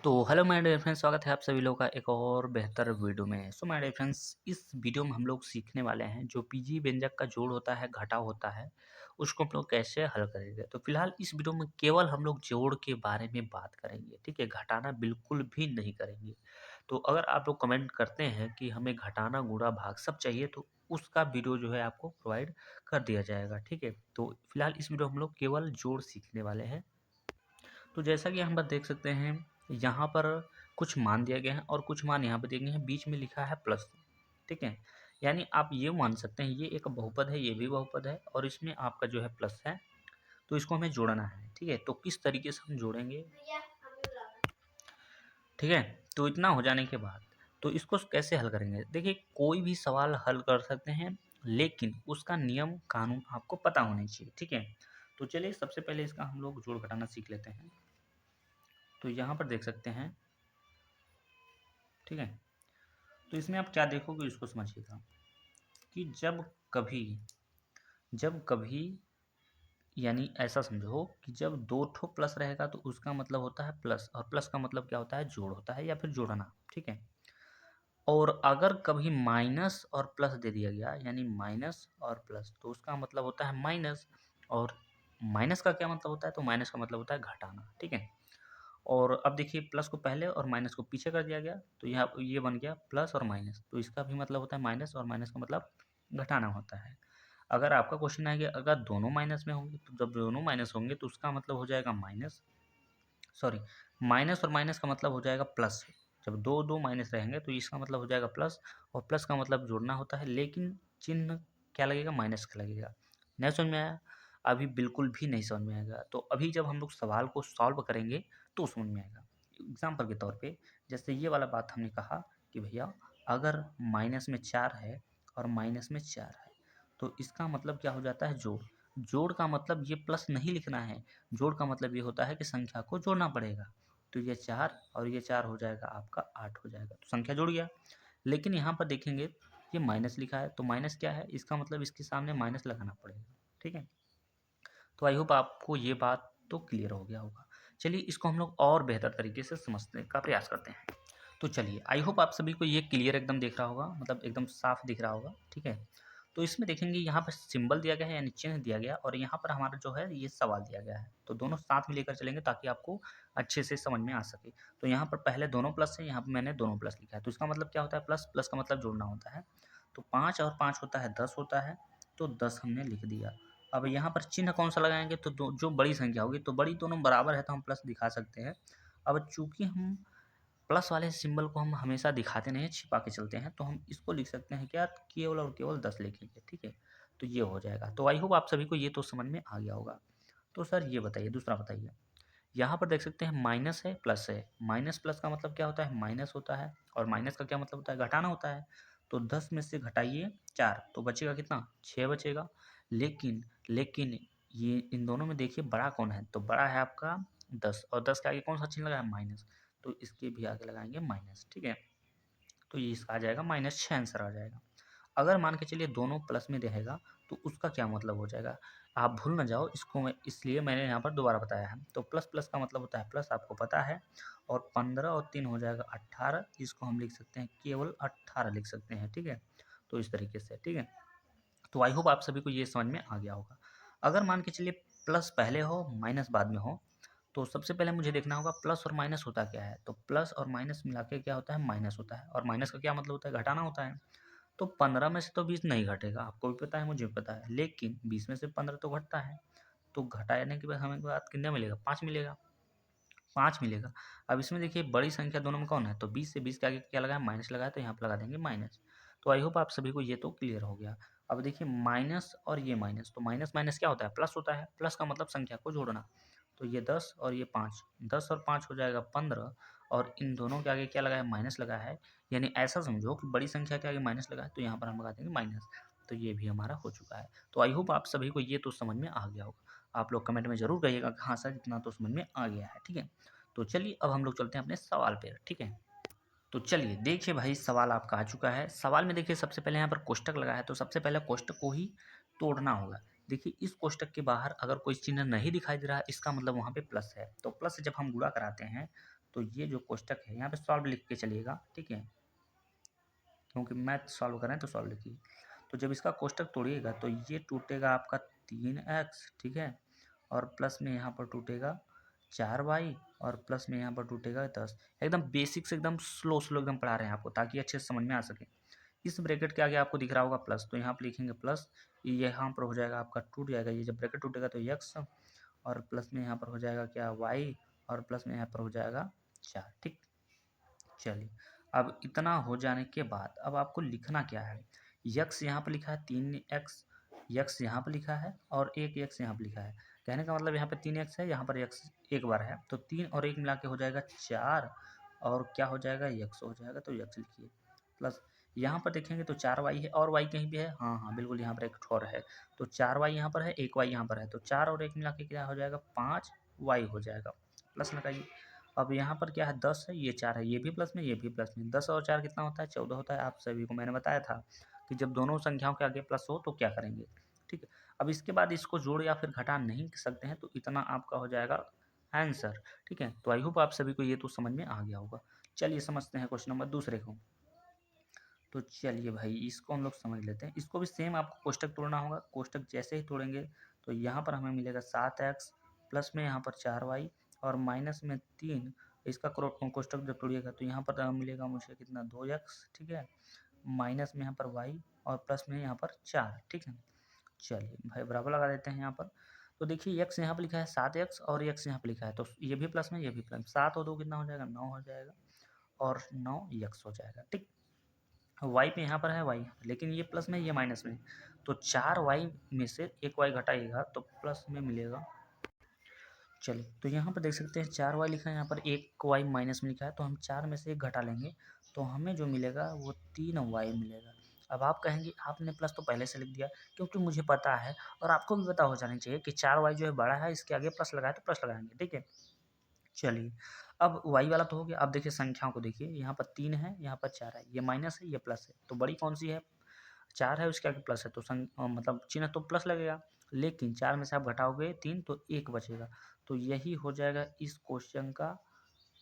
तो hello my dear friends, स्वागत है आप सभी लोगों का एक और बेहतर वीडियो में। सो माय डियर फ्रेंड्स, इस वीडियो में हम लोग सीखने वाले हैं जो पीजी व्यंजक का जोड़ होता है, घटाव होता है, उसको हम लोग कैसे हल करेंगे। तो फिलहाल इस वीडियो में केवल हम लोग जोड़ के बारे में बात करेंगे, ठीक है। घटाना बिल्कुल भी नहीं करेंगे। तो अगर आप लोग कमेंट करते हैं कि हमें घटाना, गुणा, भाग सब चाहिए, तो उसका वीडियो जो है आपको प्रोवाइड कर दिया जाएगा, ठीक है। तो फिलहाल इस वीडियो में हम लोग केवल जोड़ सीखने वाले हैं। तो जैसा कि हम बात देख सकते हैं, यहाँ पर कुछ मान दिया गया है और कुछ मान यहाँ पर दिए गए हैं, बीच में लिखा है प्लस, ठीक है। यानी आप ये मान सकते हैं ये एक बहुपद है, ये भी बहुपद है और इसमें आपका जो है प्लस है, तो इसको हमें जोड़ना है, ठीक है। तो किस तरीके से हम जोड़ेंगे, ठीक है। तो इतना हो जाने के बाद तो इसको कैसे हल करेंगे। देखिए, कोई भी सवाल हल कर सकते हैं, लेकिन उसका नियम कानून आपको पता होना चाहिए, ठीक है। तो चलिए सबसे पहले इसका हम लोग जोड़ घटाना सीख लेते हैं। तो यहाँ पर देख सकते हैं, ठीक है। तो इसमें आप क्या देखोगे इसको समझिएगा कि जब कभी यानी ऐसा समझो कि जब दो ठो प्लस रहेगा तो उसका मतलब होता है प्लस, और प्लस का मतलब क्या होता है, जोड़ होता है या फिर जोड़ना, ठीक है। और अगर कभी माइनस और प्लस दे दिया गया, यानी माइनस और प्लस, तो उसका मतलब होता है माइनस। और माइनस का क्या मतलब होता है, तो माइनस का मतलब होता है घटाना, ठीक है। और अब देखिए, प्लस को पहले और माइनस को पीछे कर दिया गया, तो यहाँ ये बन गया प्लस और माइनस, तो इसका भी मतलब होता है माइनस, और माइनस का मतलब घटाना होता है। अगर आपका क्वेश्चन है कि अगर दोनों माइनस में होंगे, तो जब दोनों माइनस होंगे तो उसका मतलब हो जाएगा माइनस, सॉरी, माइनस और माइनस का मतलब हो जाएगा प्लस। जब दो दो माइनस रहेंगे तो इसका मतलब हो जाएगा प्लस, और प्लस का मतलब जोड़ना होता है, लेकिन चिन्ह क्या लगेगा, माइनस का लगेगा। नहीं समझ में आया? अभी बिल्कुल भी नहीं समझ में आएगा। तो अभी जब हम लोग सवाल को सॉल्व करेंगे तो समझ में आएगा। एग्जाम्पल के तौर पे जैसे ये वाला बात हमने कहा कि भैया अगर माइनस में 4 है और माइनस में 4 है, तो इसका मतलब क्या हो जाता है, जोड़। जोड़ का मतलब ये प्लस नहीं लिखना है, जोड़ का मतलब ये होता है कि संख्या को जोड़ना पड़ेगा। तो ये 4 और ये 4 हो जाएगा आपका 8 हो जाएगा, तो संख्या जुड़ गया। लेकिन यहाँ पर देखेंगे ये माइनस लिखा है, तो माइनस क्या है, इसका मतलब इसके सामने माइनस लगाना पड़ेगा, ठीक है। तो आई होप आपको ये बात तो क्लियर हो गया होगा। चलिए इसको हम लोग और बेहतर तरीके से समझने का प्रयास करते हैं। तो चलिए, आई होप आप सभी को ये क्लियर एकदम दिख रहा होगा, मतलब एकदम साफ दिख रहा होगा, ठीक है। तो इसमें देखेंगे यहाँ पर सिंबल दिया गया है, यानी चिन्ह दिया गया, और यहाँ पर हमारा जो है ये सवाल दिया गया है। तो दोनों साथ में लेकर चलेंगे ताकि आपको अच्छे से समझ में आ सके। तो यहाँ पर पहले दोनों प्लस है, यहाँ पर मैंने दोनों प्लस लिखा है, तो इसका मतलब क्या होता है, प्लस। प्लस का मतलब जोड़ना होता है। तो 5 और 5 होता है 10 होता है, तो 10 हमने लिख दिया। अब यहाँ पर चिन्ह कौन सा लगाएंगे, तो जो बड़ी संख्या होगी, तो बड़ी दोनों बराबर है तो हम प्लस दिखा सकते हैं। अब चूंकि हम प्लस वाले सिंबल को हम हमेशा दिखाते नहीं हैं, छिपा के चलते हैं, तो हम इसको लिख सकते हैं क्या, केवल और केवल 10 लिखेंगे, ठीक है। तो ये हो जाएगा। तो आई होप आप सभी को ये तो समझ में आ गया होगा। तो सर ये बताइए, दूसरा बताइए, यहाँ पर देख सकते हैं माइनस है, प्लस है। माइनस प्लस का मतलब क्या होता है, माइनस होता है, और माइनस का क्या मतलब होता है, घटाना होता है। तो 10 में से घटाइए 4, तो बचेगा कितना, 6 बचेगा। लेकिन ये इन दोनों में देखिए बड़ा कौन है, तो बड़ा है आपका 10, और 10 के आगे कौन सा चिन्ह लगा है, माइनस। तो इसके भी आगे लगाएंगे माइनस, ठीक है। तो ये इसका आ जाएगा -6 आंसर आ जाएगा। अगर मान के चलिए दोनों प्लस में रहेगा, तो उसका क्या मतलब हो जाएगा, आप भूल ना जाओ इसको, मैं इसलिए मैंने यहाँ पर दोबारा बताया है। तो प्लस प्लस का मतलब होता है प्लस, आपको पता है। और 15 और 3 हो जाएगा 18, इसको हम लिख सकते हैं केवल 18 लिख सकते हैं, ठीक है। तो इस तरीके से, ठीक है। तो आई होप आप सभी को ये समझ में आ गया होगा। अगर मान के चलिए प्लस पहले हो, माइनस बाद में हो, तो सबसे पहले मुझे देखना होगा प्लस और माइनस होता क्या है। तो प्लस और माइनस मिला के क्या होता है, माइनस होता है, और माइनस का क्या मतलब होता है, घटाना होता है। तो 15 में से तो 20 नहीं घटेगा, आपको भी पता है, मुझे भी पता है, लेकिन 20 में से 15 तो घटता है। तो घटाने के बाद हमें बाद कितना मिलेगा, 5 मिलेगा, 5 मिलेगा। अब इसमें देखिए बड़ी संख्या दोनों में कौन है, तो 20 से 20 के आगे क्या लगाया, माइनस लगाया, तो यहाँ पर लगा देंगे माइनस। तो आई होप आप सभी को ये तो क्लियर हो गया। अब देखिए माइनस और ये माइनस, तो माइनस माइनस क्या होता है, प्लस होता है। प्लस का मतलब संख्या को जोड़ना। तो ये 10 और ये 5, 10 और 5 हो जाएगा 15, और इन दोनों के आगे क्या लगा है, माइनस लगा है। यानी ऐसा समझो कि बड़ी संख्या के आगे माइनस लगा है, तो यहाँ पर हम लगा देंगे माइनस। तो ये भी हमारा हो चुका है। तो आई होप आप सभी को ये तो समझ में आ गया होगा। आप लोग कमेंट में जरूर कहिएगा कि हाँ सर इतना तो समझ में आ गया है, ठीक है। तो चलिए अब हम लोग चलते हैं अपने सवाल पे, ठीक है। तो चलिए देखिए भाई, सवाल आपका आ चुका है। सवाल में देखिए सबसे पहले यहाँ पर कोष्टक लगा है, तो सबसे पहले कोष्टक को ही तोड़ना होगा। देखिए इस कोष्टक के बाहर अगर कोई चिन्ह नहीं दिखाई दे रहा है, इसका मतलब वहाँ पे प्लस है। तो प्लस से जब हम गुणा कराते हैं, तो ये जो कोष्टक है यहाँ पे सॉल्व लिख के चलिएगा, ठीक है, क्योंकि मैथ सॉल्व करें तो सॉल्व लिखिए। तो जब इसका कोष्टक तोड़िएगा तो ये टूटेगा आपका 3x, ठीक है, और प्लस में यहाँ पर टूटेगा 4y, और प्लस में यहाँ पर टूटेगा 10। एकदम बेसिक से एकदम स्लो स्लो एकदम पढ़ा रहे हैं आपको, ताकि अच्छे से समझ में आ सके। इस ब्रैकेट के आगे आपको दिख रहा होगा प्लस, तो यहाँ पर लिखेंगे प्लस, ये यहाँ पर हो जाएगा आपका टूट जाएगा, ये जब ब्रैकेट टूटेगा तो x, और प्लस में यहाँ पर हो जाएगा क्या y, और प्लस में यहाँ पर हो जाएगा 4, ठीक। चलिए, अब इतना हो जाने के बाद अब आपको लिखना क्या है। यक्स यहाँ पर लिखा है 3x, यक्स यहाँ पर लिखा है और एक यक्स यहाँ पर लिखा है। कहने का मतलब यहाँ पर 3x है, यहाँ पर यक्स एक बार है, तो 3 और 1 मिला के हो जाएगा 4, और क्या हो जाएगा, यक्स हो जाएगा, तो यक्स लिखिए। प्लस यहाँ पर देखेंगे तो 4y है, और y कहीं भी है, हाँ हाँ बिल्कुल, यहाँ पर एक और है, तो 4y यहाँ पर है, 1y यहाँ पर है, तो 4 और 1 मिला के क्या हो जाएगा, 5y हो जाएगा। प्लस लगाइए। अब यहाँ पर क्या है, 10 है, ये 4 है, ये भी प्लस में, ये भी प्लस में, 10 और 4 कितना होता है, 14 होता है। आप सभी को मैंने बताया था कि जब दोनों संख्याओं के आगे प्लस हो तो क्या करेंगे, ठीक है। अब इसके बाद इसको जोड़ या फिर घटा नहीं सकते हैं, तो इतना आपका हो जाएगा आंसर, ठीक है। तो आई होप आप सभी को ये तो समझ में आ गया होगा। चलिए समझते हैं क्वेश्चन नंबर दूसरे को। तो चलिए भाई, इसको हम लोग समझ लेते हैं। इसको भी सेम आपको कोष्टक तोड़ना होगा। कोष्टक जैसे ही तोड़ेंगे तो यहाँ पर हमें मिलेगा 7x, प्लस में यहाँ पर 4y, और माइनस में 3। इसका कोष्टक जब तोड़िएगा तो यहाँ पर मिलेगा मुझे कितना, 2x, ठीक है, माइनस में यहाँ पर y, और प्लस में यहाँ पर 4, ठीक है। चलिए भाई, बराबर लगा देते हैं यहाँ पर। तो देखिए x यहाँ पर लिखा है 7x, और x यहाँ पर लिखा है, तो ये भी प्लस में, ये भी प्लस। 7 और 2 कितना हो जाएगा, 9 हो जाएगा, और 9x हो जाएगा, ठीक। y पे यहाँ पर है y, लेकिन ये प्लस में, ये माइनस में, तो 4y में से एक y घटाइएगा तो प्लस में मिलेगा। चलिए, तो यहाँ पर देख सकते हैं 4y लिखा है, यहाँ पर एक y माइनस में लिखा है, तो हम 4 में से एक घटा लेंगे तो हमें जो मिलेगा वो 3y मिलेगा। अब आप कहेंगे आपने प्लस तो पहले से लिख दिया, क्योंकि मुझे पता है और आपको भी पता हो जाना चाहिए कि 4y जो है बड़ा है, इसके आगे प्लस लगाए तो प्लस लगाएंगे, ठीक है। चलिए, अब y वाला तो हो गया। अब देखिए संख्याओं को, देखिए यहाँ पर 3 है, यहाँ पर 4 है, ये माइनस है, ये प्लस है, तो बड़ी कौन सी है, 4 है, उसके आगे प्लस है, तो मतलब चिन्ह तो प्लस लगेगा। लेकिन 4 में से आप घटाओगे 3 तो 1 बचेगा, तो यही हो जाएगा इस क्वेश्चन का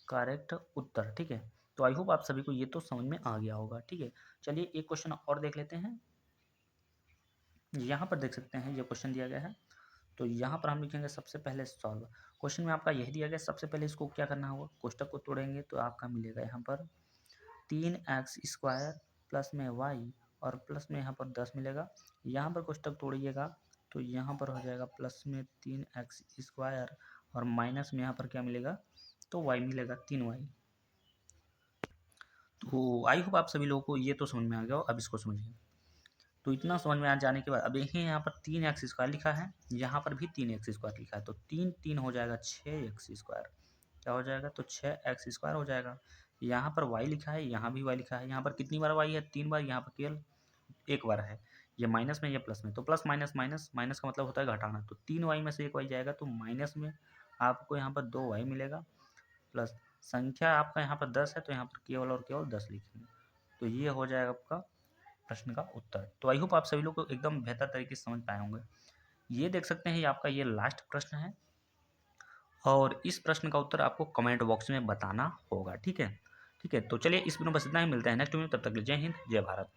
करेक्ट उत्तर, ठीक है। तो आई होप आप सभी को ये तो समझ में आ गया होगा, ठीक है। चलिए एक क्वेश्चन और देख लेते हैं। यहाँ पर देख सकते हैं ये क्वेश्चन दिया गया है, तो यहाँ पर हम लिखेंगे सबसे पहले सॉल्व। क्वेश्चन में आपका यही दिया गया, सबसे पहले इसको क्या करना होगा, कोष्टक को तोड़ेंगे तो आपका मिलेगा यहाँ पर 3x² प्लस में y, और प्लस में यहाँ पर 10 मिलेगा। यहाँ पर कोष्टक तोड़िएगा तो यहाँ पर हो जाएगा प्लस में 3x², और माइनस में यहाँ पर क्या मिलेगा, तो y मिलेगा 3y। तो आई होप आप सभी लोगों को ये तो समझ में आ गया हो। अब इसको समझिए। तो इतना समझ में आ जाने के बाद अब देखिए यहाँ पर 3x² लिखा है, यहाँ पर भी 3x² लिखा है, तो 3 3 हो जाएगा 6x²। क्या हो जाएगा, तो 6x² हो जाएगा। यहाँ पर y लिखा है, यहाँ भी y लिखा है, यहाँ पर कितनी बार y है, 3 बार, यहाँ पर केवल एक बार है। ये माइनस में, ये प्लस में, तो प्लस माइनस माइनस, माइनस का मतलब होता है घटाना, तो 3y में से एक y जाएगा, तो माइनस में आपको यहाँ पर 2y मिलेगा। प्लस संख्या आपका यहाँ पर 10 है, तो यहाँ पर केवल और केवल 10 लिखेंगे, तो ये हो जाएगा आपका प्रश्न का उत्तर। तो आई होप आप सभी लोग को एकदम बेहतर तरीके से समझ पाए होंगे। ये देख सकते हैं, ये आपका ये लास्ट प्रश्न है, और इस प्रश्न का उत्तर आपको कमेंट बॉक्स में बताना होगा, ठीक है। ठीक है, तो चलिए इस वीडियो में बस इतना ही, मिलते हैं नेक्स्ट वीडियो में, तब तक के लिए जय हिंद, जय भारत।